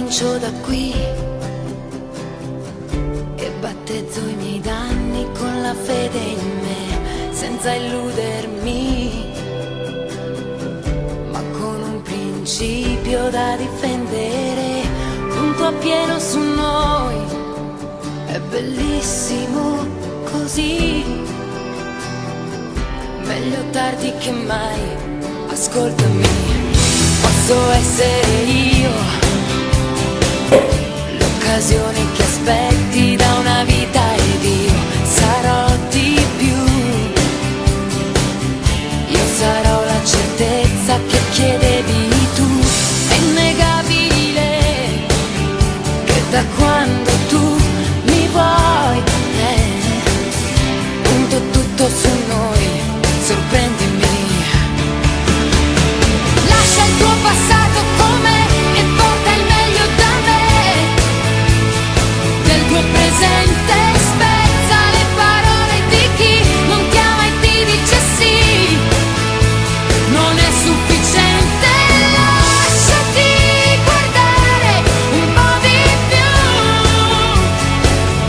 comincio da qui e battezzo i miei danni con la fede in me, senza illudermi, ma con un principio da difendere, punto a pieno su noi. È bellissimo così, meglio tardi che mai. Ascoltami, posso essere io l'occasione che aspetti da una vita, ed io sarò di più. Io sarò la certezza che chiedevi tu. È innegabile che da quando tu mi vuoi, punto tutto su noi, sorprendimi. Lascia il tuo passato come e porta il meglio da me, nel tuo presente spezza le parole di chi non ti ama e ti dice sì, non è sufficiente. Lasciati guardare un po' di più,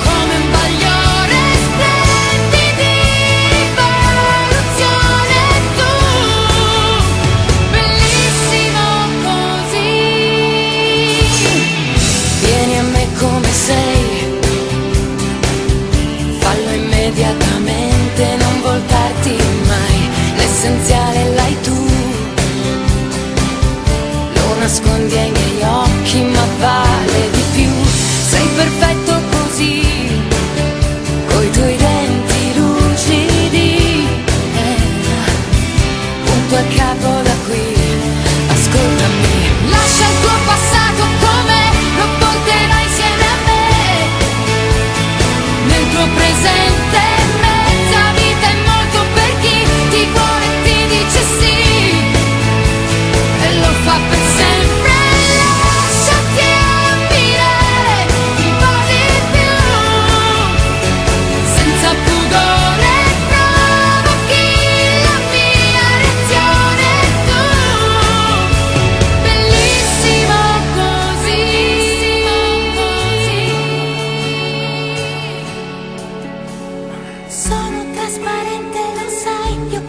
come un bagliore splendi di rivoluzione. Tu, bellissimo così. Vieni a me come sei, fallo immediatamente, non voltarti mai, l'essenziale l'hai tu, lo nascondi ai miei occhi ma vale di più. Sei perfetto così, coi tuoi denti lucidi, punto a capo da qui. Ascoltami, lascia il tuo passato come lo porterai insieme a me, nel tuo presente mezza vita è molto per chi ti vuole e ti dice sì, e lo fa per sempre. Lasciati ammirare un po' di più, senza pudore provochi la mia reazione. Tu, bellissimo così. Sono trasparente, lo sai, io